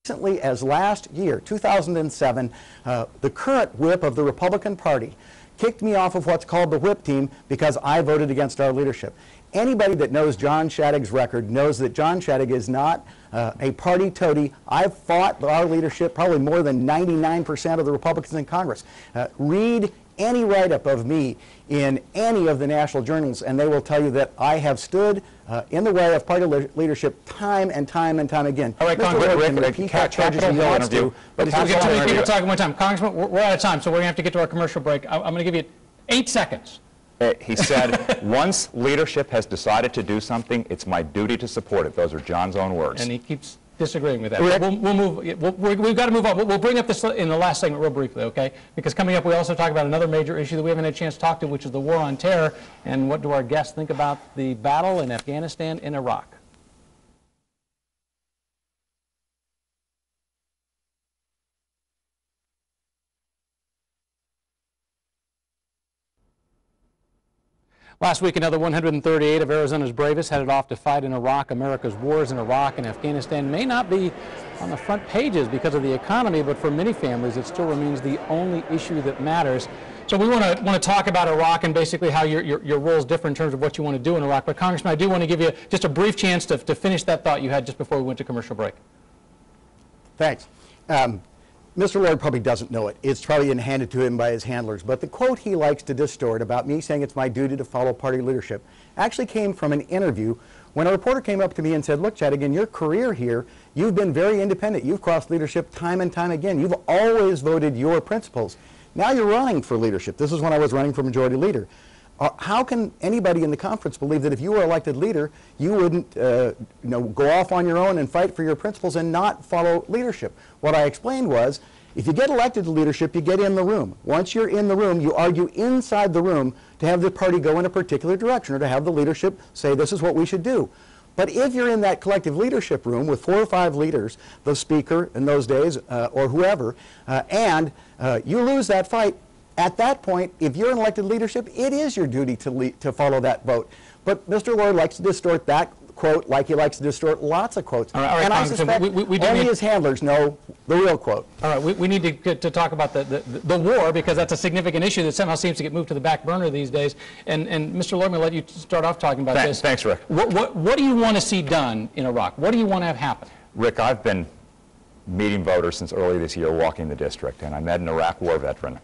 Recently as last year, 2007, the current whip of the Republican Party kicked me off of what's called the whip team because I voted against our leadership. Anybody that knows John Shadegg's record knows that John Shadegg is not a party toady. I've fought our leadership, probably more than 99% of the Republicans in Congress. Read any write-up of me in any of the national journals, and they will tell you that I have stood in the way of party leadership time and time and time again. All right, Congressman, repeat that charges he wants to, but it's just too many people talking one time. Congressman, we're out of time, so we're going to have to get to our commercial break. I'm going to give you 8 seconds. He said, once leadership has decided to do something, it's my duty to support it. Those are John's own words. And he keeps disagreeing with that. We've got to move on. We'll bring up this in the last segment real briefly, okay? Because coming up, we also talk about another major issue that we haven't had a chance to talk to, which is the war on terror. And what do our guests think about the battle in Afghanistan and Iraq? Last week, another 138 of Arizona's bravest headed off to fight in Iraq. America's wars in Iraq and Afghanistan may not be on the front pages because of the economy, but for many families, it still remains the only issue that matters. So we want to talk about Iraq and basically how your role is different in terms of what you want to do in Iraq. But Congressman, I do want to give you just a brief chance to finish that thought you had just before we went to commercial break. Thanks. Mr. Lord probably doesn't know it. It's probably been handed to him by his handlers. But the quote he likes to distort about me saying it's my duty to follow party leadership actually came from an interview when a reporter came up to me and said, look, Shadegg, in your career here, you've been very independent. You've crossed leadership time and time again. You've always voted your principles. Now you're running for leadership. This is when I was running for majority leader. How can anybody in the conference believe that if you were elected leader, you wouldn't go off on your own and fight for your principles and not follow leadership? What I explained was, if you get elected to leadership, you get in the room. Once you're in the room, you argue inside the room to have the party go in a particular direction or to have the leadership say this is what we should do. But if you're in that collective leadership room with 4 or 5 leaders, the speaker in those days or whoever, and you lose that fight, at that point, if you're in elected leadership, it is your duty to follow that vote. But Mr. Lord likes to distort that quote like he likes to distort lots of quotes. All right, and I suspect only his handlers know the real quote. All right, we need to get to talk about the war, because that's a significant issue that somehow seems to get moved to the back burner these days. And Mr. Lord, I'm going to let you start off talking about this. Thanks, Rick. What do you want to see done in Iraq? What do you want to have happen? Rick, I've been meeting voters since early this year, walking the district, and I met an Iraq war veteran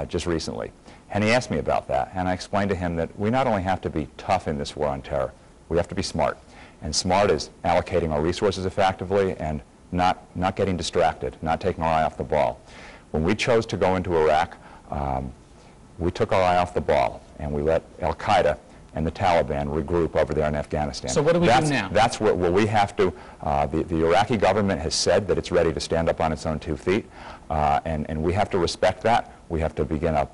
just recently. And he asked me about that, and I explained to him that we not only have to be tough in this war on terror, we have to be smart. And smart is allocating our resources effectively and not getting distracted, not taking our eye off the ball. When we chose to go into Iraq, we took our eye off the ball, and we let al-Qaeda and the Taliban regroup over there in Afghanistan. So what do we do now? That's where we have to, the Iraqi government has said that it's ready to stand up on its own 2 feet, and we have to respect that. We have to begin a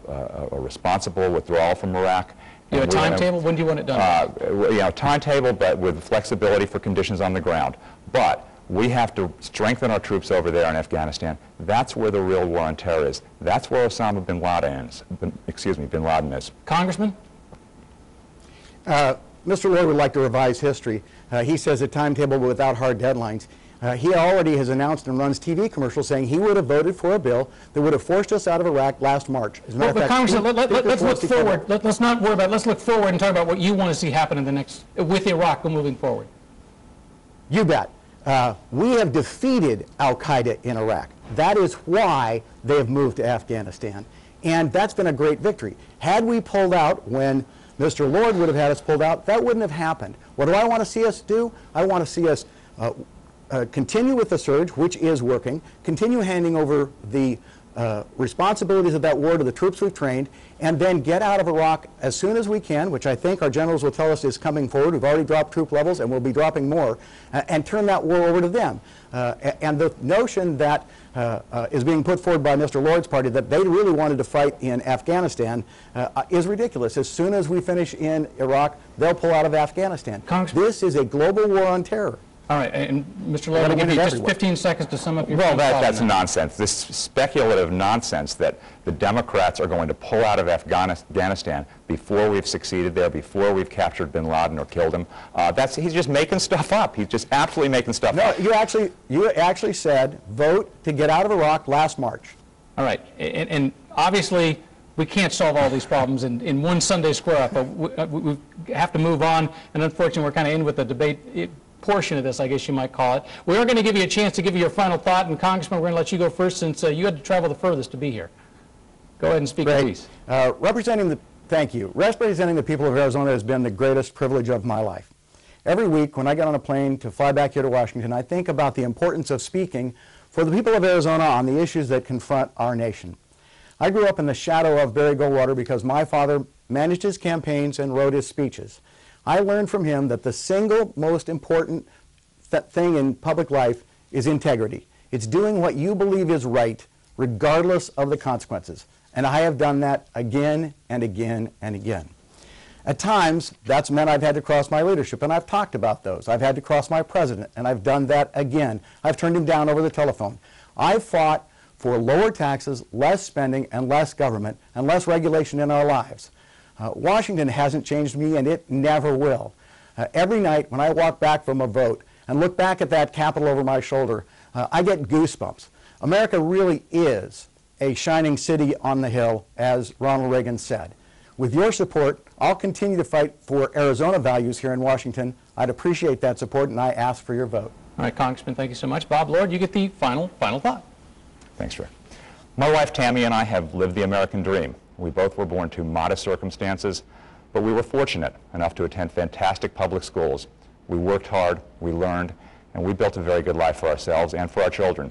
responsible withdrawal from Iraq. You have a timetable? When do you want it done? Timetable, but with flexibility for conditions on the ground. But we have to strengthen our troops over there in Afghanistan. That's where the real war on terror is. That's where Osama bin Laden is. Congressman? Mr. Lord would like to revise history. He says a timetable without hard deadlines. He already has announced and runs TV commercials saying he would have voted for a bill that would have forced us out of Iraq last March. As a matter of fact, Congressman, let's look forward. Let's not worry about it. Let's look forward and talk about what you want to see happen in the next, with Iraq moving forward. You bet. We have defeated al-Qaeda in Iraq. That is why they have moved to Afghanistan. And that's been a great victory. Had we pulled out when Mr. Lord would have had us pulled out, that wouldn't have happened. What do I want to see us do? I want to see us continue with the surge, which is working, continue handing over the responsibilities of that war to the troops we've trained, and then get out of Iraq as soon as we can, which I think our generals will tell us is coming forward. We've already dropped troop levels and we'll be dropping more, and turn that war over to them. And the notion that is being put forward by Mr. Lord's party that they really wanted to fight in Afghanistan is ridiculous. As soon as we finish in Iraq, they'll pull out of Afghanistan. This is a global war on terror. All right, and Mr. Lloyd, I'll give you just 15 seconds to sum up your Well, thought that's on that. nonsense. This speculative nonsense that the Democrats are going to pull out of Afghanistan before we've succeeded there, before we've captured bin Laden or killed him, he's just making stuff up. He's just absolutely making stuff up. No, you actually said vote to get out of Iraq last March. All right, and obviously we can't solve all these problems in one Sunday square up, but we have to move on, and unfortunately we're kind of in with the debate portion of this, I guess you might call it. We are going to give you a chance to give you your final thought, and Congressman, we're going to let you go first since you had to travel the furthest to be here. Go ahead and speak, please. Thank you. Representing the people of Arizona has been the greatest privilege of my life. Every week when I get on a plane to fly back here to Washington, I think about the importance of speaking for the people of Arizona on the issues that confront our nation. I grew up in the shadow of Barry Goldwater because my father managed his campaigns and wrote his speeches. I learned from him that the single most important thing in public life is integrity. It's doing what you believe is right, regardless of the consequences. And I have done that again and again and again. At times, that's meant I've had to cross my leadership, and I've talked about those. I've had to cross my president, and I've done that again. I've turned him down over the telephone. I've fought for lower taxes, less spending, and less government, and less regulation in our lives. Washington hasn't changed me, and it never will. Every night when I walk back from a vote and look back at that Capitol over my shoulder, I get goosebumps. America really is a shining city on the hill, as Ronald Reagan said. With your support, I'll continue to fight for Arizona values here in Washington. I'd appreciate that support, and I ask for your vote. All right, Congressman, thank you so much. Bob Lord, you get the final thought. Thanks, Rick. My wife Tammy and I have lived the American dream. We both were born to modest circumstances, but we were fortunate enough to attend fantastic public schools. We worked hard, we learned, and we built a very good life for ourselves and for our children.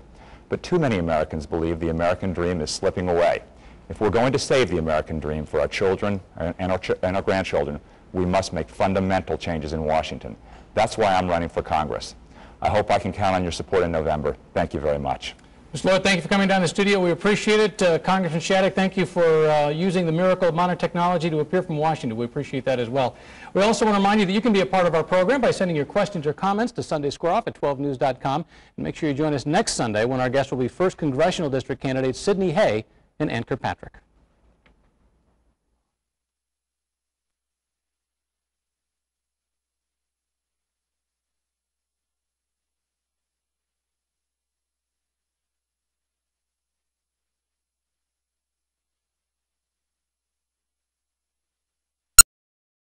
But too many Americans believe the American dream is slipping away. If we're going to save the American dream for our children and our grandchildren, we must make fundamental changes in Washington. That's why I'm running for Congress. I hope I can count on your support in November. Thank you very much. Mr. Lloyd, thank you for coming down to the studio. We appreciate it. Congressman Shadegg, thank you for using the miracle of modern technology to appear from Washington. We appreciate that as well. We also want to remind you that you can be a part of our program by sending your questions or comments to sundaysquareoff@12news.com. And make sure you join us next Sunday when our guest will be 1st Congressional District candidate Sidney Hay in Ann Kirkpatrick.